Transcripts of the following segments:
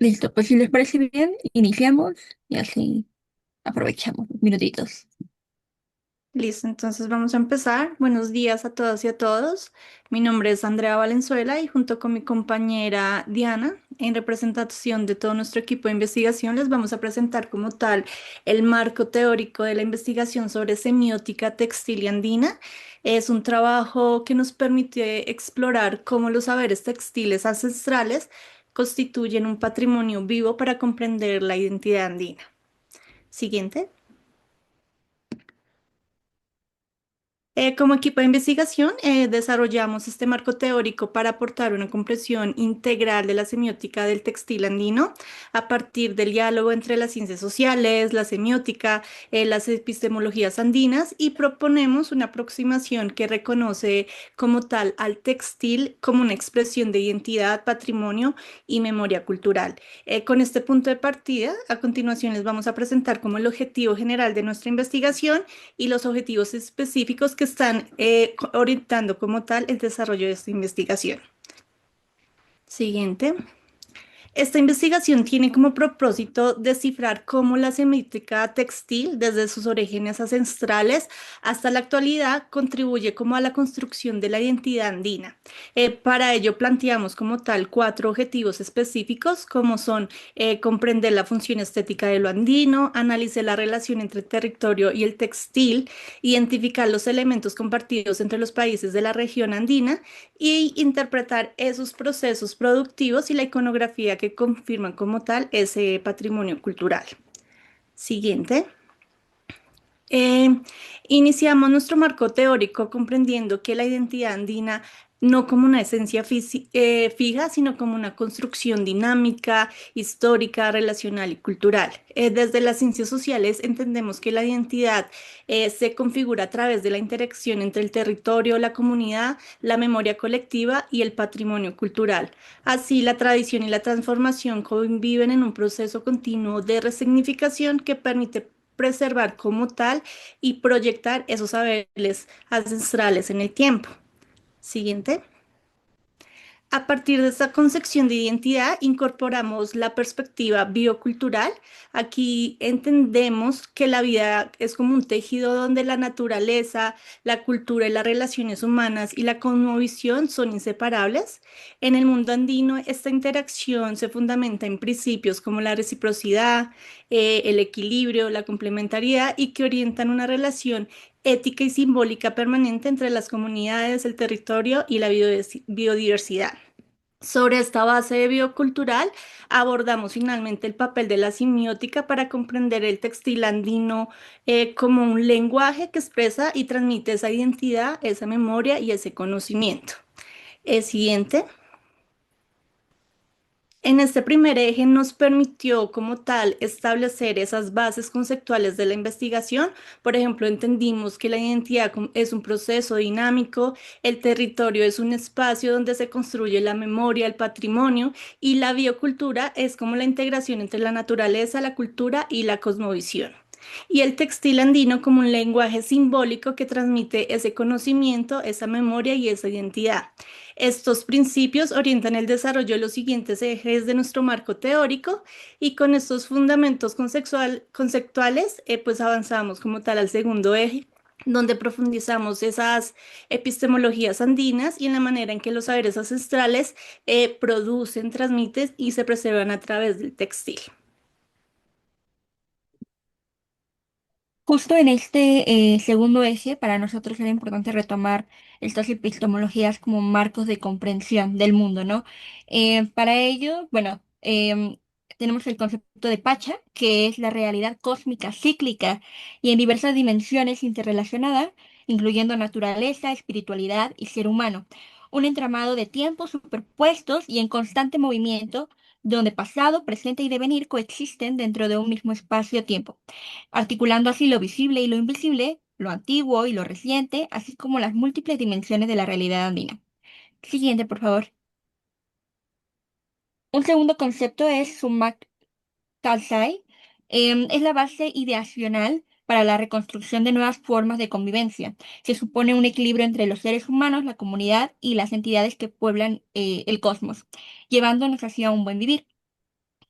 Listo, pues si les parece bien, iniciamos y así aprovechamos los minutitos. Listo, entonces vamos a empezar. Buenos días a todas y a todos. Mi nombre es Andrea Valenzuela y junto con mi compañera Diana, en representación de todo nuestro equipo de investigación, les vamos a presentar como tal el marco teórico de la investigación sobre semiótica textil y andina. Es un trabajo que nos permite explorar cómo los saberes textiles ancestrales constituyen un patrimonio vivo para comprender la identidad andina. Siguiente. Como equipo de investigación, desarrollamos este marco teórico para aportar una comprensión integral de la semiótica del textil andino a partir del diálogo entre las ciencias sociales, la semiótica, las epistemologías andinas y proponemos una aproximación que reconoce como tal al textil como una expresión de identidad, patrimonio y memoria cultural. Con este punto de partida, a continuación les vamos a presentar como el objetivo general de nuestra investigación y los objetivos específicos que están orientando como tal el desarrollo de esta investigación. Siguiente. Esta investigación tiene como propósito descifrar cómo la semiótica textil, desde sus orígenes ancestrales hasta la actualidad, contribuye como a la construcción de la identidad andina. Para ello planteamos como tal cuatro objetivos específicos, como son comprender la función estética de lo andino, analizar la relación entre el territorio y el textil, identificar los elementos compartidos entre los países de la región andina y interpretar esos procesos productivos y la iconografía que confirman como tal ese patrimonio cultural. Siguiente. Eh, Iniciamos nuestro marco teórico comprendiendo que la identidad andina no como una esencia fija, sino como una construcción dinámica, histórica, relacional y cultural. Desde las ciencias sociales entendemos que la identidad se configura a través de la interacción entre el territorio, la comunidad, la memoria colectiva y el patrimonio cultural. Así, la tradición y la transformación conviven en un proceso continuo de resignificación que permite preservar como tal y proyectar esos saberes ancestrales en el tiempo. Siguiente. A partir de esta concepción de identidad, incorporamos la perspectiva biocultural. Aquí entendemos que la vida es como un tejido donde la naturaleza, la cultura y las relaciones humanas y la cosmovisión son inseparables. En el mundo andino, esta interacción se fundamenta en principios como la reciprocidad, el equilibrio, la complementariedad y que orientan una relación ética y simbólica permanente entre las comunidades, el territorio y la biodiversidad. Sobre esta base biocultural, abordamos finalmente el papel de la semiótica para comprender el textil andino como un lenguaje que expresa y transmite esa identidad, esa memoria y ese conocimiento. El siguiente. En este primer eje nos permitió como tal establecer esas bases conceptuales de la investigación. Por ejemplo, entendimos que la identidad es un proceso dinámico, el territorio es un espacio donde se construye la memoria, el patrimonio y la biocultura es como la integración entre la naturaleza, la cultura y la cosmovisión. Y el textil andino como un lenguaje simbólico que transmite ese conocimiento, esa memoria y esa identidad. Estos principios orientan el desarrollo de los siguientes ejes de nuestro marco teórico y con estos fundamentos conceptuales, pues avanzamos como tal al segundo eje, donde profundizamos esas epistemologías andinas y en la manera en que los saberes ancestrales producen, transmiten y se preservan a través del textil. Justo en este segundo eje, para nosotros era importante retomar estas epistemologías como marcos de comprensión del mundo, ¿no? Para ello, bueno, tenemos el concepto de Pacha, que es la realidad cósmica cíclica y en diversas dimensiones interrelacionadas, incluyendo naturaleza, espiritualidad y ser humano. Un entramado de tiempos superpuestos y en constante movimiento, donde pasado, presente y devenir coexisten dentro de un mismo espacio-tiempo articulando así lo visible y lo invisible, lo antiguo y lo reciente, así como las múltiples dimensiones de la realidad andina. Siguiente, por favor. Un segundo concepto es Sumak Kalsai. Es la base ideacional para la reconstrucción de nuevas formas de convivencia. Se supone un equilibrio entre los seres humanos, la comunidad y las entidades que pueblan el cosmos, llevándonos hacia un buen vivir.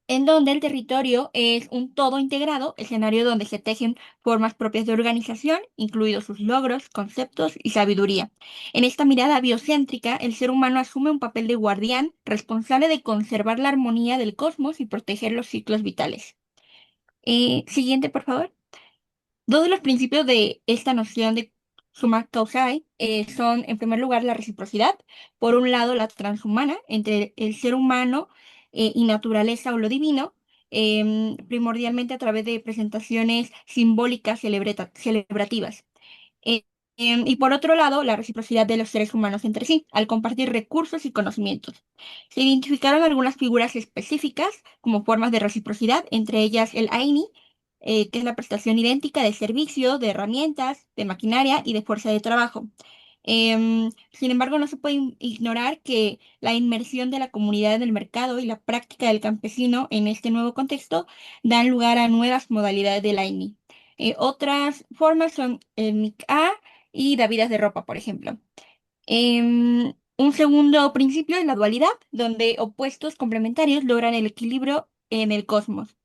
en donde el territorio es un todo integrado, escenario donde se tejen formas propias de organización, incluidos sus logros, conceptos y sabiduría. En esta mirada biocéntrica, el ser humano asume un papel de guardián responsable de conservar la armonía del cosmos y proteger los ciclos vitales. Siguiente, por favor. Dos de los principios de esta noción de summa causae son, en primer lugar, la reciprocidad. Por un lado, la transhumana entre el ser humano y naturaleza o lo divino, primordialmente a través de presentaciones simbólicas celebrativas. Eh, y por otro lado, la reciprocidad de los seres humanos entre sí, al compartir recursos y conocimientos. Se identificaron algunas figuras específicas como formas de reciprocidad, entre ellas el Aini, que es la prestación idéntica de servicio, de herramientas, de maquinaria y de fuerza de trabajo. Sin embargo, no se puede ignorar que la inmersión de la comunidad en el mercado y la práctica del campesino en este nuevo contexto dan lugar a nuevas modalidades del Aini. Otras formas son el MICA y Davidas de ropa, por ejemplo. Un segundo principio es la dualidad, donde opuestos complementarios logran el equilibrio en el cosmos.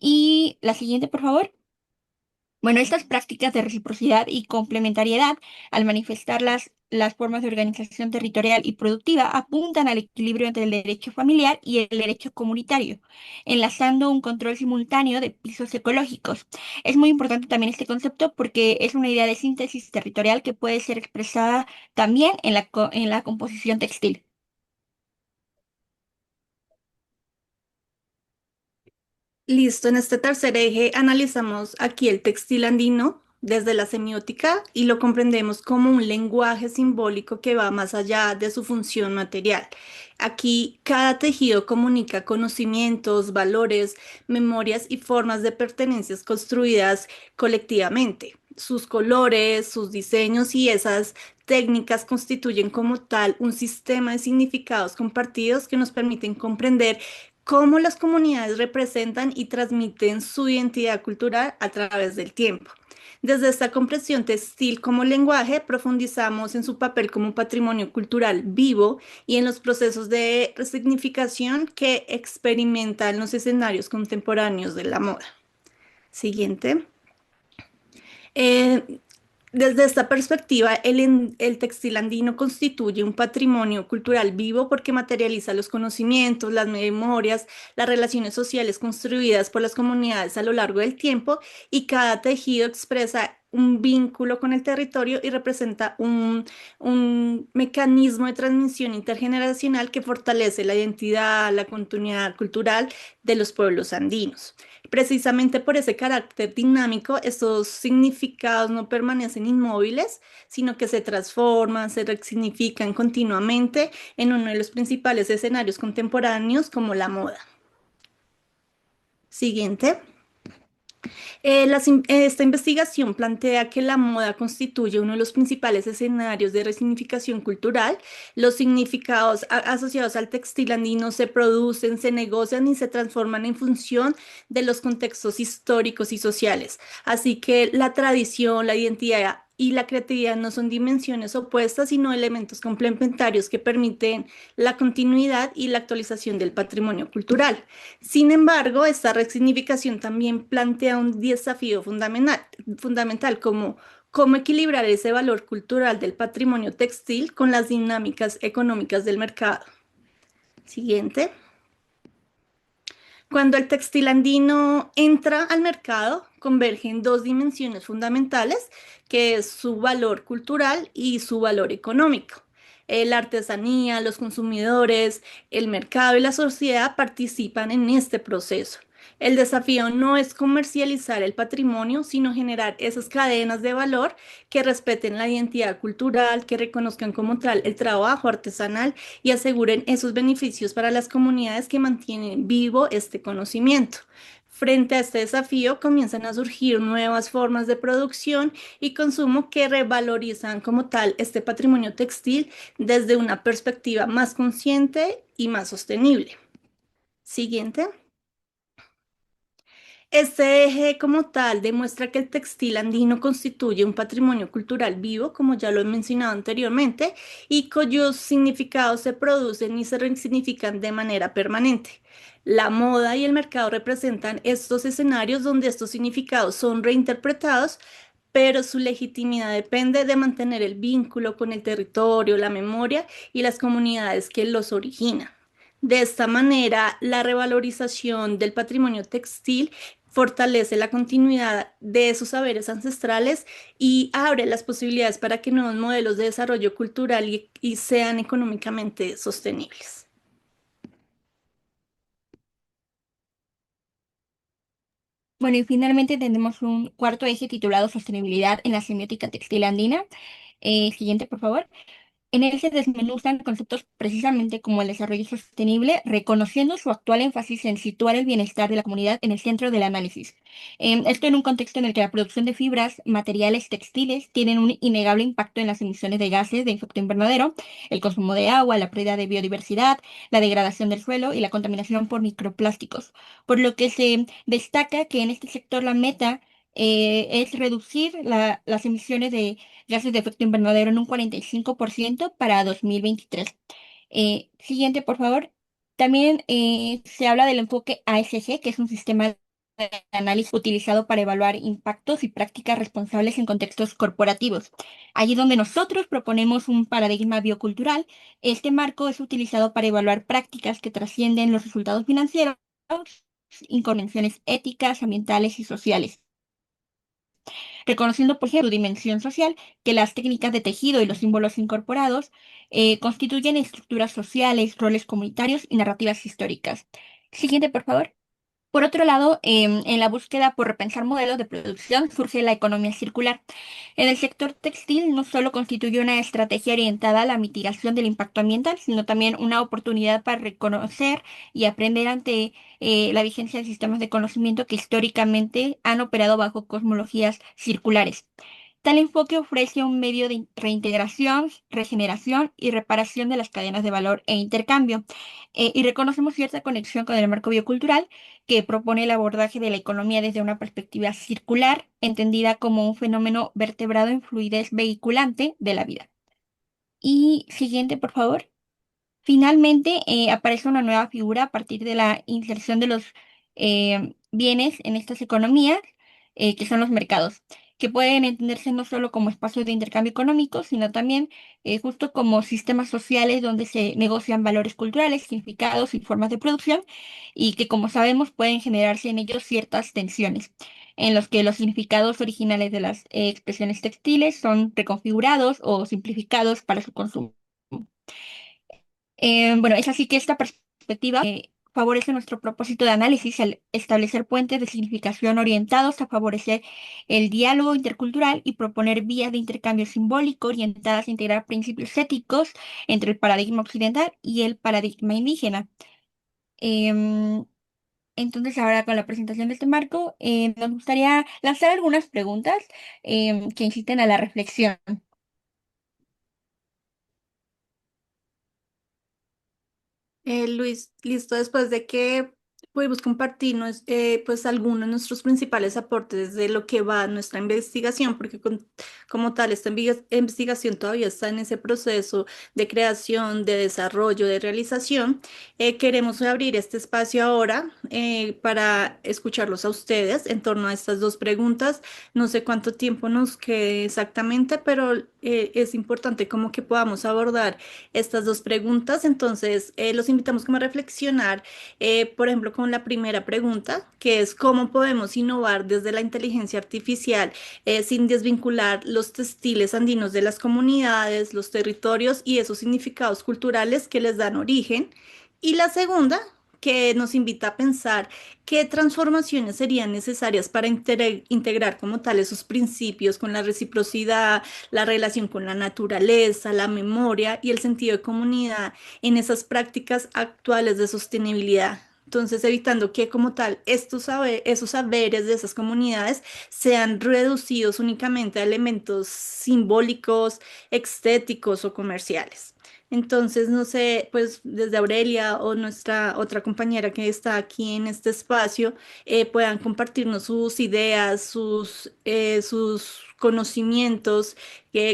Y la siguiente, por favor. Bueno, estas prácticas de reciprocidad y complementariedad, al manifestar las formas de organización territorial y productiva, apuntan al equilibrio entre el derecho familiar y el derecho comunitario, enlazando un control simultáneo de pisos ecológicos. Es muy importante también este concepto porque es una idea de síntesis territorial que puede ser expresada también en en la composición textil. Listo, en este tercer eje analizamos aquí el textil andino desde la semiótica y lo comprendemos como un lenguaje simbólico que va más allá de su función material. Aquí cada tejido comunica conocimientos, valores, memorias y formas de pertenencias construidas colectivamente. Sus colores, sus diseños y esas técnicas constituyen como tal un sistema de significados compartidos que nos permiten comprender cómo las comunidades representan y transmiten su identidad cultural a través del tiempo. Desde esta comprensión textil como lenguaje, profundizamos en su papel como patrimonio cultural vivo y en los procesos de resignificación que experimentan los escenarios contemporáneos de la moda. Siguiente. Eh, Desde esta perspectiva, el textil andino constituye un patrimonio cultural vivo porque materializa los conocimientos, las memorias, las relaciones sociales construidas por las comunidades a lo largo del tiempo y cada tejido expresa un vínculo con el territorio y representa un mecanismo de transmisión intergeneracional que fortalece la identidad, la continuidad cultural de los pueblos andinos. Precisamente por ese carácter dinámico, estos significados no permanecen inmóviles, sino que se transforman, se resignifican continuamente en uno de los principales escenarios contemporáneos como la moda. Siguiente. Esta investigación plantea que la moda constituye uno de los principales escenarios de resignificación cultural. Los significados asociados al textil andino se producen, se negocian y se transforman en función de los contextos históricos y sociales. Así que la tradición, la identidad y la creatividad no son dimensiones opuestas, sino elementos complementarios que permiten la continuidad y la actualización del patrimonio cultural. Sin embargo, esta resignificación también plantea un desafío fundamental como cómo equilibrar ese valor cultural del patrimonio textil con las dinámicas económicas del mercado. Siguiente. Cuando el textil andino entra al mercado, convergen dos dimensiones fundamentales, que es su valor cultural y su valor económico. La artesanía, los consumidores, el mercado y la sociedad participan en este proceso. El desafío no es comercializar el patrimonio, sino generar esas cadenas de valor que respeten la identidad cultural, que reconozcan como tal el trabajo artesanal y aseguren esos beneficios para las comunidades que mantienen vivo este conocimiento. Frente a este desafío comienzan a surgir nuevas formas de producción y consumo que revalorizan como tal este patrimonio textil desde una perspectiva más consciente y más sostenible. Siguiente. Este eje como tal demuestra que el textil andino constituye un patrimonio cultural vivo, como ya lo he mencionado anteriormente, y cuyos significados se producen y se resignifican de manera permanente. La moda y el mercado representan estos escenarios donde estos significados son reinterpretados, pero su legitimidad depende de mantener el vínculo con el territorio, la memoria y las comunidades que los originan. De esta manera, la revalorización del patrimonio textil fortalece la continuidad de esos saberes ancestrales y abre las posibilidades para que nuevos modelos de desarrollo cultural y sean económicamente sostenibles. Bueno, y finalmente tenemos un cuarto eje titulado Sostenibilidad en la semiótica textil andina. Siguiente, por favor. En él se desmenuzan conceptos precisamente como el desarrollo sostenible, reconociendo su actual énfasis en situar el bienestar de la comunidad en el centro del análisis. Esto en un contexto en el que la producción de fibras, materiales textiles tienen un innegable impacto en las emisiones de gases de efecto invernadero, el consumo de agua, la pérdida de biodiversidad, la degradación del suelo y la contaminación por microplásticos. Por lo que se destaca que en este sector la meta es reducir las emisiones de gases de efecto invernadero en un 45% para 2023. Siguiente, por favor. También se habla del enfoque ASG, que es un sistema de análisis utilizado para evaluar impactos y prácticas responsables en contextos corporativos. Allí donde nosotros proponemos un paradigma biocultural, este marco es utilizado para evaluar prácticas que trascienden los resultados financieros, inconvenciones éticas, ambientales y sociales, reconociendo, por ejemplo, su dimensión social, que las técnicas de tejido y los símbolos incorporados constituyen estructuras sociales, roles comunitarios y narrativas históricas. Siguiente, por favor. Por otro lado, en la búsqueda por repensar modelos de producción surge la economía circular. En el sector textil no solo constituye una estrategia orientada a la mitigación del impacto ambiental, sino también una oportunidad para reconocer y aprender ante la vigencia de sistemas de conocimiento que históricamente han operado bajo cosmologías circulares. Tal enfoque ofrece un medio de reintegración, regeneración y reparación de las cadenas de valor e intercambio. Y reconocemos cierta conexión con el marco biocultural que propone el abordaje de la economía desde una perspectiva circular, entendida como un fenómeno vertebrado en fluidez vehiculante de la vida. Y siguiente, por favor. Finalmente, aparece una nueva figura a partir de la inserción de los bienes en estas economías, que son los mercados, que pueden entenderse no solo como espacios de intercambio económico, sino también justo como sistemas sociales donde se negocian valores culturales, significados y formas de producción, y que, como sabemos, pueden generarse en ellos ciertas tensiones, en los que los significados originales de las expresiones textiles son reconfigurados o simplificados para su consumo. Bueno, es así que esta perspectiva favorece nuestro propósito de análisis al establecer puentes de significación orientados a favorecer el diálogo intercultural y proponer vías de intercambio simbólico orientadas a integrar principios éticos entre el paradigma occidental y el paradigma indígena. Em, entonces, ahora con la presentación de este marco, nos gustaría lanzar algunas preguntas que inciten a la reflexión. Luis, listo, después de que pudimos compartirnos pues algunos de nuestros principales aportes de lo que va nuestra investigación, porque como tal esta investigación todavía está en ese proceso de creación, de desarrollo, de realización, queremos abrir este espacio ahora para escucharlos a ustedes en torno a estas dos preguntas. No sé cuánto tiempo nos quede exactamente, pero es importante como que podamos abordar estas dos preguntas. Entonces, los invitamos como a reflexionar, por ejemplo, con la primera pregunta, que es cómo podemos innovar desde la inteligencia artificial sin desvincular los textiles andinos de las comunidades, los territorios y esos significados culturales que les dan origen. Y la segunda, que nos invita a pensar qué transformaciones serían necesarias para integrar como tal esos principios con la reciprocidad, la relación con la naturaleza, la memoria y el sentido de comunidad en esas prácticas actuales de sostenibilidad. Entonces, evitando que como tal esos saberes de esas comunidades sean reducidos únicamente a elementos simbólicos, estéticos o comerciales. Entonces, no sé, pues desde Aurelia o nuestra otra compañera que está aquí en este espacio, puedan compartirnos sus ideas, sus conocimientos,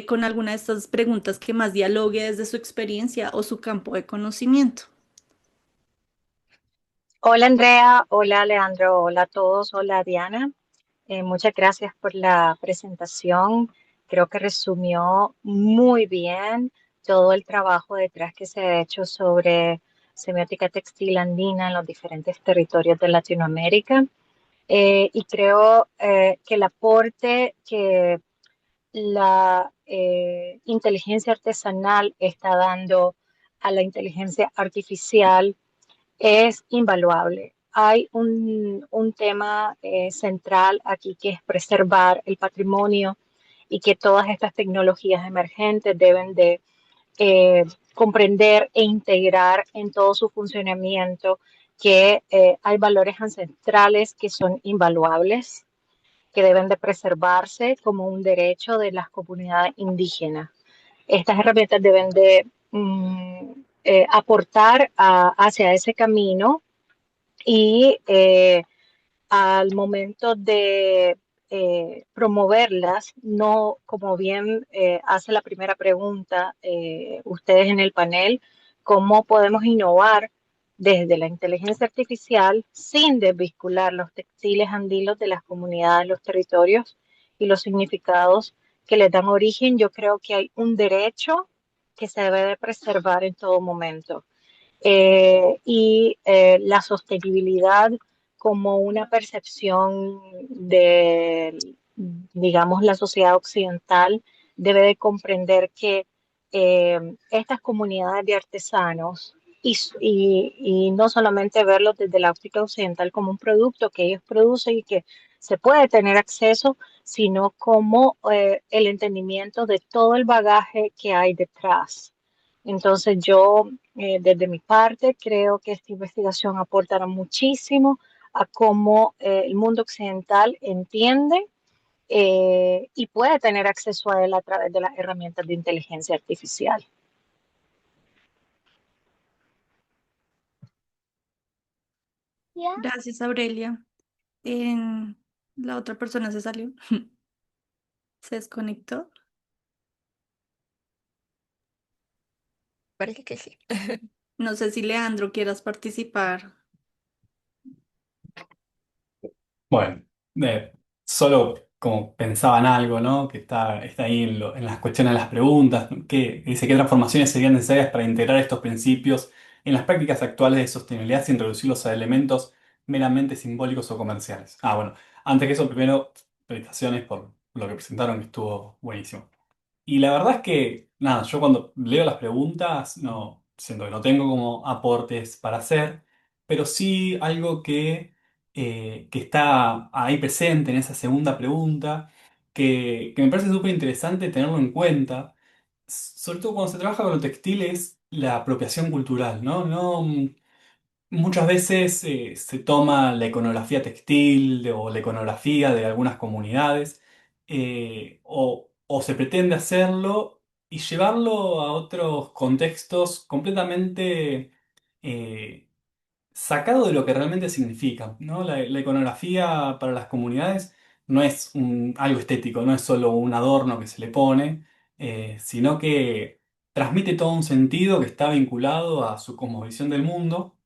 con alguna de estas preguntas que más dialogue desde su experiencia o su campo de conocimiento. Hola Andrea, hola Leandro, hola a todos, hola Diana. Muchas gracias por la presentación. Creo que resumió muy bien todo el trabajo detrás que se ha hecho sobre semiótica textil andina en los diferentes territorios de Latinoamérica. Y creo que el aporte que la inteligencia artesanal está dando a la inteligencia artificial es invaluable. Hay un tema central aquí que es preservar el patrimonio y que todas estas tecnologías emergentes deben de comprender e integrar en todo su funcionamiento que hay valores ancestrales que son invaluables, que deben de preservarse como un derecho de las comunidades indígenas. Estas herramientas deben de aportar hacia ese camino y al momento de promoverlas, no como bien hace la primera pregunta ustedes en el panel, cómo podemos innovar desde la inteligencia artificial sin desvincular los textiles andilos de las comunidades, los territorios y los significados que les dan origen. Yo creo que hay un derecho que se debe de preservar en todo momento y la sostenibilidad como una percepción de, digamos, la sociedad occidental debe de comprender que estas comunidades de artesanos y no solamente verlos desde la óptica occidental como un producto que ellos producen y que se puede tener acceso, sino como el entendimiento de todo el bagaje que hay detrás. Entonces yo desde mi parte, creo que esta investigación aportará muchísimo a cómo el mundo occidental entiende y puede tener acceso a él a través de las herramientas de inteligencia artificial. Gracias, Aurelia. En- la otra persona se salió, se desconectó. Parece que sí. No sé si Leandro quieras participar. Bueno, solo como pensaba en algo, ¿no? Que está ahí en las cuestiones de las preguntas, ¿no? Que dice qué transformaciones serían necesarias para integrar estos principios en las prácticas actuales de sostenibilidad sin reducirlos a elementos meramente simbólicos o comerciales. Ah, bueno, antes que eso, primero, felicitaciones por lo que presentaron, que estuvo buenísimo. Y la verdad es que, nada, yo cuando leo las preguntas, no, siento que no tengo como aportes para hacer, pero sí algo que está ahí presente en esa segunda pregunta, que me parece súper interesante tenerlo en cuenta, sobre todo cuando se trabaja con lo textil, es la apropiación cultural, ¿no? Muchas veces se toma la iconografía textil o la iconografía de algunas comunidades o se pretende hacerlo y llevarlo a otros contextos completamente eh, sacado de lo que realmente significa, ¿no? La iconografía para las comunidades no es algo estético, no es solo un adorno que se le pone, sino que transmite todo un sentido que está vinculado a su cosmovisión del mundo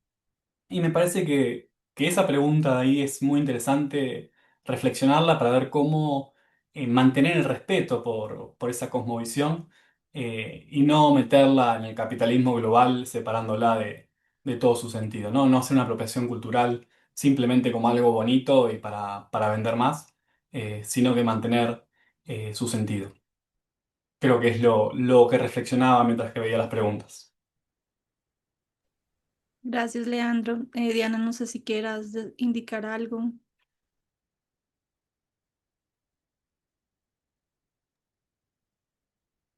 y me parece que esa pregunta de ahí es muy interesante reflexionarla para ver cómo mantener el respeto por esa cosmovisión y no meterla en el capitalismo global separándola de todo su sentido, ¿no? No hacer una apropiación cultural simplemente como algo bonito y para vender más, sino que mantener su sentido. Creo que es lo que reflexionaba mientras que veía las preguntas. Gracias, Leandro. Diana, no sé si quieras indicar algo.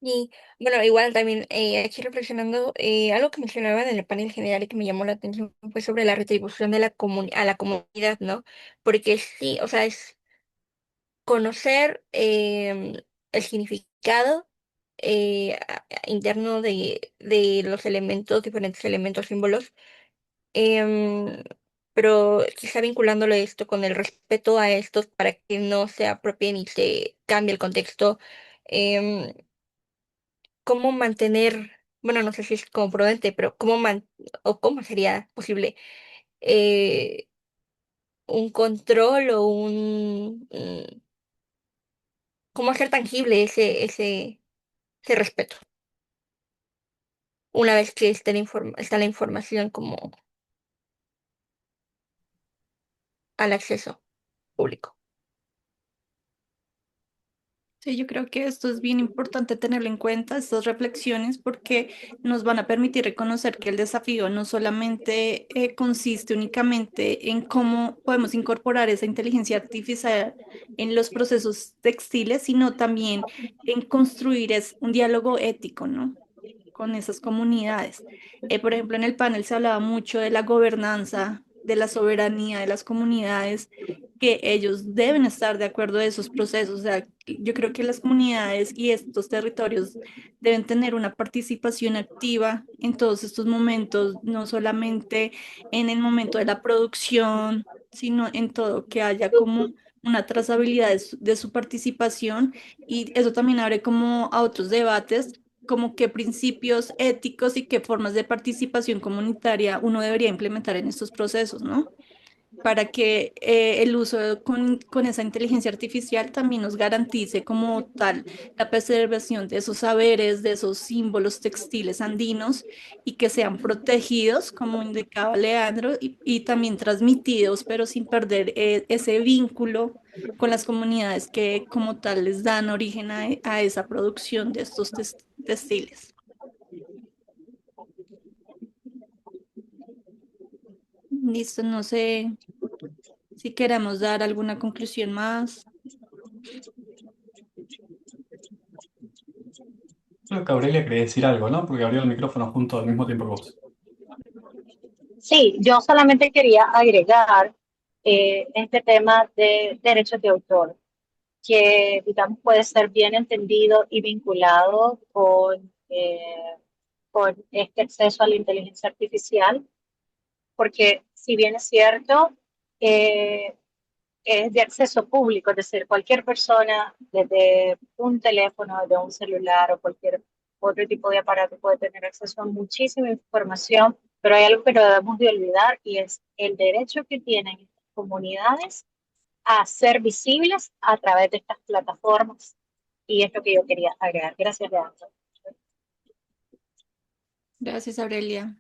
Y bueno, igual también aquí reflexionando, algo que mencionaban en el panel general y que me llamó la atención fue sobre la retribución de a la comunidad, ¿no? Porque sí, o sea, es conocer el significado interno de los elementos, diferentes elementos, símbolos. Em, pero quizá vinculándolo esto con el respeto a estos para que no se apropien y se cambie el contexto. em, ¿Cómo mantener, bueno, no sé si es como prudente, pero o cómo sería posible eh, un control o cómo hacer tangible ese respeto una vez que está la información como al acceso público? Sí, yo creo que esto es bien importante tenerlo en cuenta, estas reflexiones, porque nos van a permitir reconocer que el desafío no solamente consiste únicamente en cómo podemos incorporar esa inteligencia artificial en los procesos textiles, sino también en construir un diálogo ético, ¿no? Con esas comunidades. Por ejemplo, en el panel se hablaba mucho de la gobernanza, de la soberanía de las comunidades, que ellos deben estar de acuerdo a esos procesos. O sea, yo creo que las comunidades y estos territorios deben tener una participación activa en todos estos momentos, no solamente en el momento de la producción, sino en todo, que haya como una trazabilidad de su participación, y eso también abre como a otros debates, como qué principios éticos y qué formas de participación comunitaria uno debería implementar en estos procesos, ¿no? Para que el uso con esa inteligencia artificial también nos garantice como tal la preservación de esos saberes, de esos símbolos textiles andinos, y que sean protegidos, como indicaba Leandro, y también transmitidos, pero sin perder ese vínculo con las comunidades que como tal les dan origen a esa producción de estos textiles. Listo, no sé si queremos dar alguna conclusión más. Creo que Aurelia quería decir algo, ¿no? Porque abrió el micrófono junto al mismo tiempo que vos. Sí, yo solamente quería agregar este tema de derechos de autor, que digamos puede ser bien entendido y vinculado con este acceso a la inteligencia artificial, porque si bien es cierto, eh, es de acceso público, es decir, cualquier persona desde un teléfono, desde un celular o cualquier otro tipo de aparato puede tener acceso a muchísima información, pero hay algo que no debemos de olvidar, y es el derecho que tienen estas comunidades a ser visibles a través de estas plataformas. Y es lo que yo quería agregar. Gracias, Leandro. Gracias, Aurelia.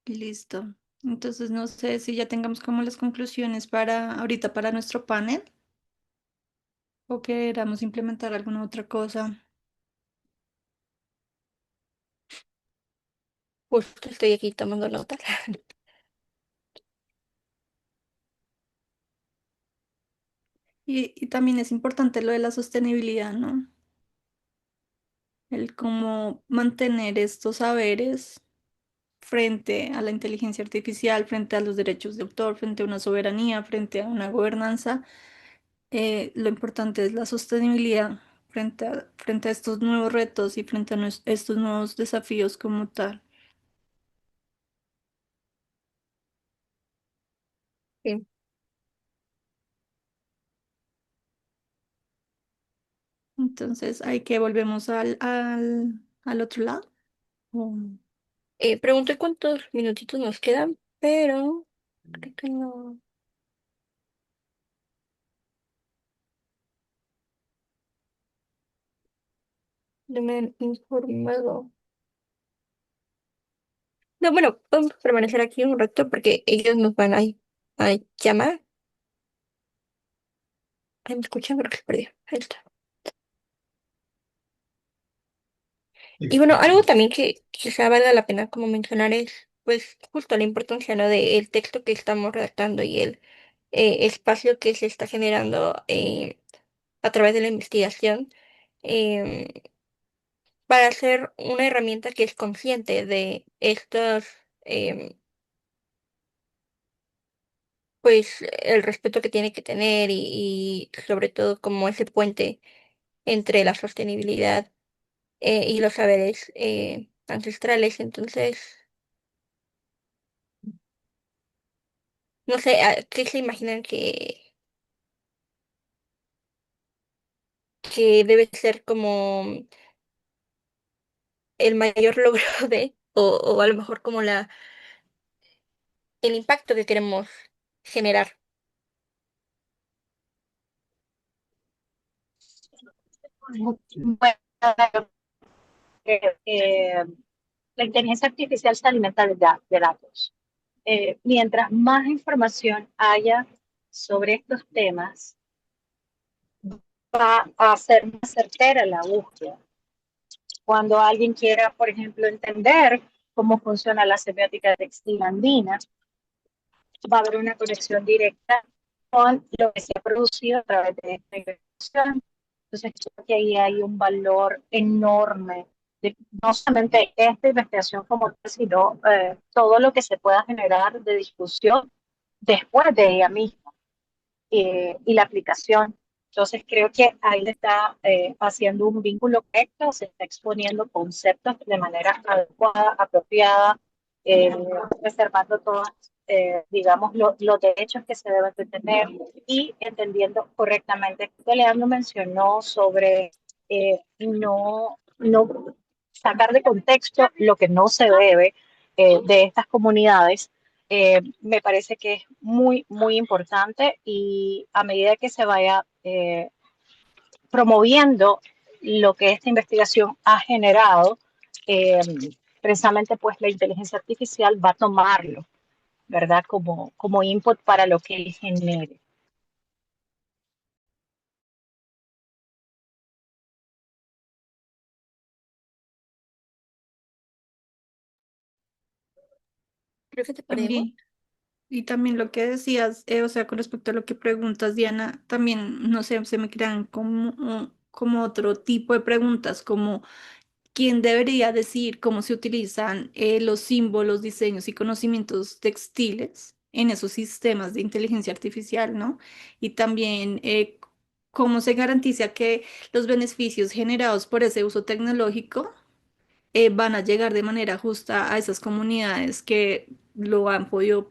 Listo. Entonces, no sé si ya tengamos como las conclusiones para ahorita para nuestro panel, o queramos implementar alguna otra cosa. Justo estoy aquí tomando notas. Y también es importante lo de la sostenibilidad, ¿no? El cómo mantener estos saberes frente a la inteligencia artificial, frente a los derechos de autor, frente a una soberanía, frente a una gobernanza. Lo importante es la sostenibilidad frente a estos nuevos retos y frente a estos nuevos desafíos como tal. Sí. Entonces, hay que volvemos al otro lado. Oh. Pregunté cuántos minutitos nos quedan, pero creo que no, no me han informado. No, bueno, vamos a permanecer aquí un rato porque ellos nos van a llamar. Ay, ¿me escuchan? Creo que se perdió. Ahí está. Y bueno, algo también que quizá valga la pena como mencionar es, pues, justo la importancia, ¿no? Del texto que estamos redactando y el espacio que se está generando a través de la investigación, em, para ser una herramienta que es consciente de estos em, pues el respeto que tiene que tener y sobre todo como ese puente entre la sostenibilidad y los saberes ancestrales. Entonces, no sé, ¿qué se imaginan que debe ser como el mayor logro o a lo mejor como el impacto que queremos generar? Bueno, eh, la inteligencia artificial se alimenta de datos. Mientras más información haya sobre estos temas, va a ser más certera la búsqueda. Cuando alguien quiera, por ejemplo, entender cómo funciona la semiótica textil andina, va a haber una conexión directa con lo que se ha producido a través de esta investigación. Entonces, creo que ahí hay un valor enorme de no solamente esta investigación como tal, sino todo lo que se pueda generar de discusión después de ella misma y la aplicación. Entonces creo que ahí le está haciendo un vínculo correcto, se está exponiendo conceptos de manera adecuada, apropiada, eh, reservando todos, digamos, los derechos que se deben de tener y entendiendo correctamente. Leandro mencionó sobre no sacar de contexto lo que no se debe de estas comunidades. Me parece que es muy, muy importante y a medida que se vaya promoviendo lo que esta investigación ha generado, eh, precisamente pues la inteligencia artificial va a tomarlo, ¿verdad? Como input para lo que él genere. Creo que te perdemos. También. Y también lo que decías, o sea, con respecto a lo que preguntas, Diana, también, no sé, se me crean como otro tipo de preguntas, como quién debería decir cómo se utilizan los símbolos, diseños y conocimientos textiles en esos sistemas de inteligencia artificial, ¿no? Y también cómo se garantiza que los beneficios generados por ese uso tecnológico van a llegar de manera justa a esas comunidades que lo han podido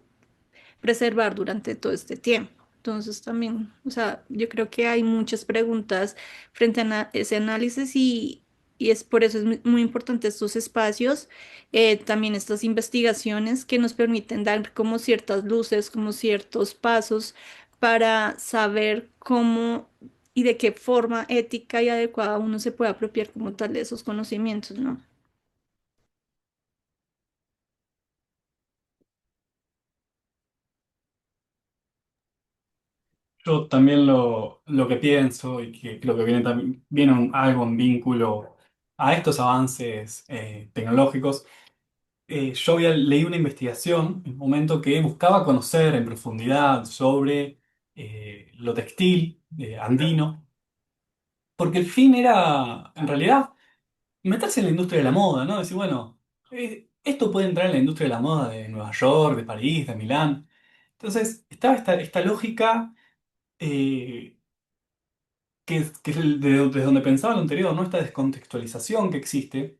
preservar durante todo este tiempo. Entonces también, o sea, yo creo que hay muchas preguntas frente a ese análisis y es por eso es muy importante estos espacios, también estas investigaciones que nos permiten dar como ciertas luces, como ciertos pasos para saber cómo y de qué forma ética y adecuada uno se puede apropiar como tal de esos conocimientos, ¿no? Yo también lo que pienso y que creo que viene, también, viene algo en vínculo a estos avances tecnológicos. Yo leí una investigación en un momento que buscaba conocer en profundidad sobre lo textil andino, porque el fin era, en realidad, meterse en la industria de la moda, ¿no? Decir, bueno, esto puede entrar en la industria de la moda de Nueva York, de París, de Milán. Entonces, estaba esta lógica que es desde donde pensaba lo anterior, ¿no? Esta descontextualización que existe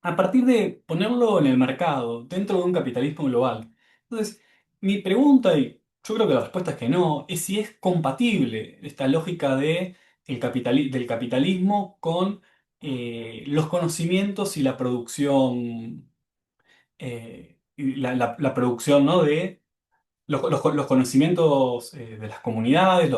a partir de ponerlo en el mercado, dentro de un capitalismo global. Entonces, mi pregunta, y yo creo que la respuesta es que no, es si es compatible esta lógica del capitalismo con los conocimientos y la producción, la producción, ¿no? de los conocimientos de las comunidades,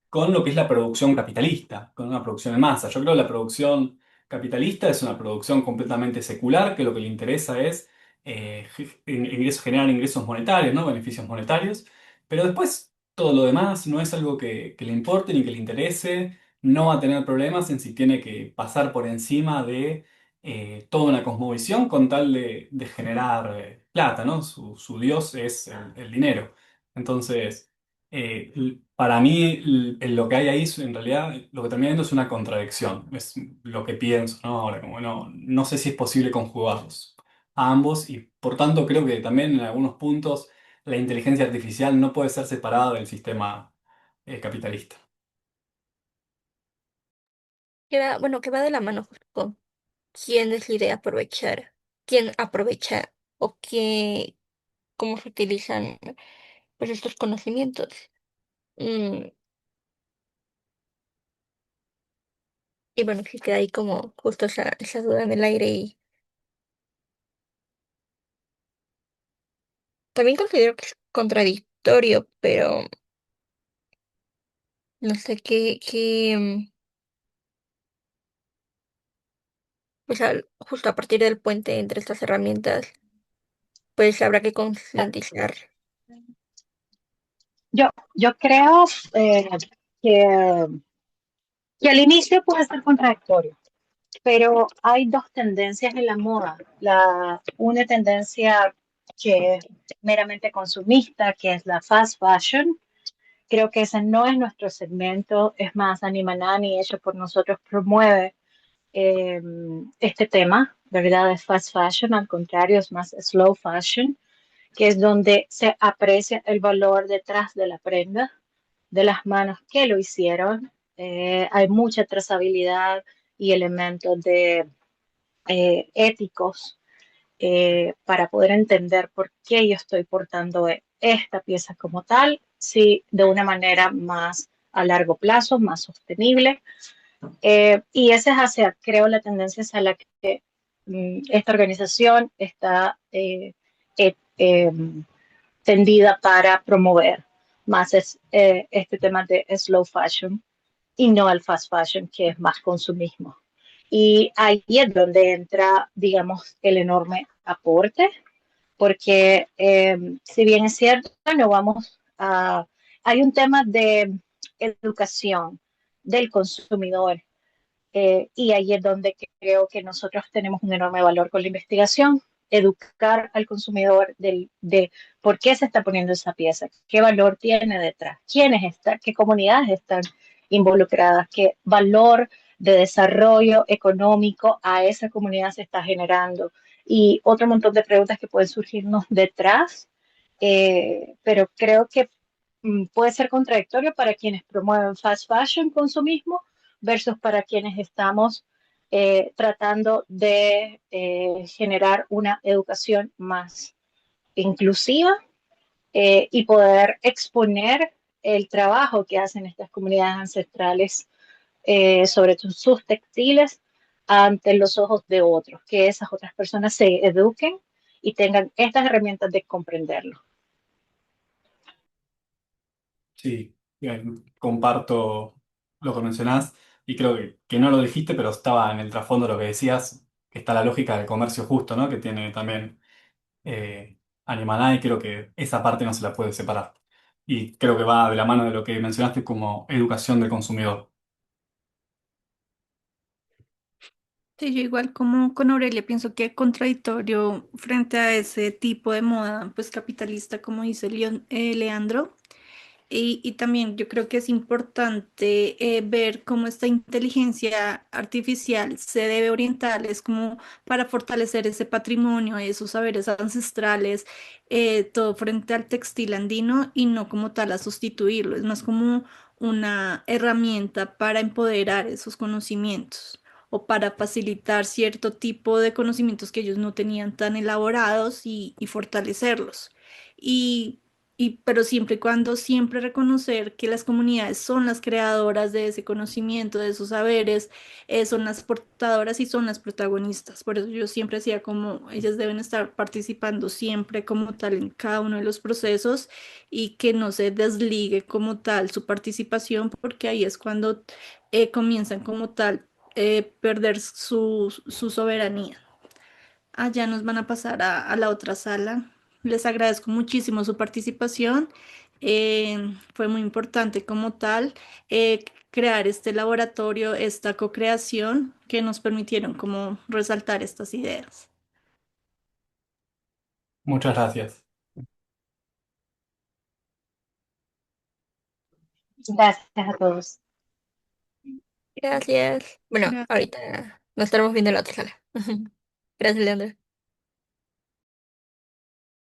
con lo que es la producción capitalista, con una producción en masa. Yo creo que la producción capitalista es una producción completamente secular, que lo que le interesa es generar ingresos monetarios, ¿no? Beneficios monetarios, pero después todo lo demás no es algo que le importe ni que le interese, no va a tener problemas en si tiene que pasar por encima de toda una cosmovisión con tal de generar plata, ¿no? Su dios es el dinero. Entonces, para mí lo que hay ahí en realidad lo que termina viendo es una contradicción, es lo que pienso, ¿no? Ahora, como no sé si es posible conjugarlos a ambos y por tanto creo que también en algunos puntos la inteligencia artificial no puede ser separada del sistema capitalista. Bueno, que va de la mano justo con quién decide aprovechar, quién aprovecha o cómo se utilizan pues estos conocimientos. Mm, y bueno, sí queda ahí como justo esa duda en el aire y también considero que es contradictorio, pero no sé pues justo a partir del puente entre estas herramientas, pues habrá que concientizar. Yo creo eh, que, que al inicio puede ser contradictorio, pero hay dos tendencias en la moda. Una tendencia que es meramente consumista, que es la fast fashion. Creo que ese no es nuestro segmento, es más, Anima Nani, hecho por nosotros, promueve eh, este tema, ¿verdad? De fast fashion, al contrario, es más slow fashion, que es donde se aprecia el valor detrás de la prenda, de las manos que lo hicieron. Hay mucha trazabilidad y elementos de éticos para poder entender por qué yo estoy portando esta pieza como tal, sí, de una manera más a largo plazo, más sostenible. Y esa es hacia, creo, la tendencia es a la que esta organización está eh, tendida para promover más este tema de slow fashion y no al fast fashion, que es más consumismo. Y ahí es donde entra, digamos, el enorme aporte, porque si bien es cierto, no vamos a... Hay un tema de educación del consumidor y ahí es donde creo que nosotros tenemos un enorme valor con la investigación, educar al consumidor de por qué se está poniendo esa pieza, qué valor tiene detrás, quiénes están, qué comunidades están involucradas, qué valor de desarrollo económico a esa comunidad se está generando y otro montón de preguntas que pueden surgirnos detrás, pero creo que puede ser contradictorio para quienes promueven fast fashion, consumismo, versus para quienes estamos tratando de generar una educación más inclusiva y poder exponer el trabajo que hacen estas comunidades ancestrales sobre sus textiles ante los ojos de otros, que esas otras personas se eduquen y tengan estas herramientas de comprenderlo. Sí, comparto lo que mencionás y creo que no lo dijiste, pero estaba en el trasfondo de lo que decías, que está la lógica del comercio justo, ¿no? Que tiene también Animaná y creo que esa parte no se la puede separar. Y creo que va de la mano de lo que mencionaste como educación del consumidor. Sí, yo igual como con Aurelia pienso que es contradictorio frente a ese tipo de moda pues capitalista como dice Leandro. Y también yo creo que es importante ver cómo esta inteligencia artificial se debe orientar, es como para fortalecer ese patrimonio, esos saberes ancestrales, todo frente al textil andino y no como tal a sustituirlo, es más como una herramienta para empoderar esos conocimientos o para facilitar cierto tipo de conocimientos que ellos no tenían tan elaborados y fortalecerlos. Y pero siempre y cuando siempre reconocer que las comunidades son las creadoras de ese conocimiento, de esos saberes, son las portadoras y son las protagonistas. Por eso yo siempre decía como ellas deben estar participando siempre como tal en cada uno de los procesos y que no se desligue como tal su participación, porque ahí es cuando comienzan como tal perder su soberanía. Allá nos van a pasar a la otra sala. Les agradezco muchísimo su participación. Fue muy importante como tal crear este laboratorio, esta co-creación que nos permitieron como resaltar estas ideas. Muchas gracias. Gracias a todos. Gracias. Bueno, Gracias. ahorita nos estaremos viendo en la otra sala. Gracias, Leandro.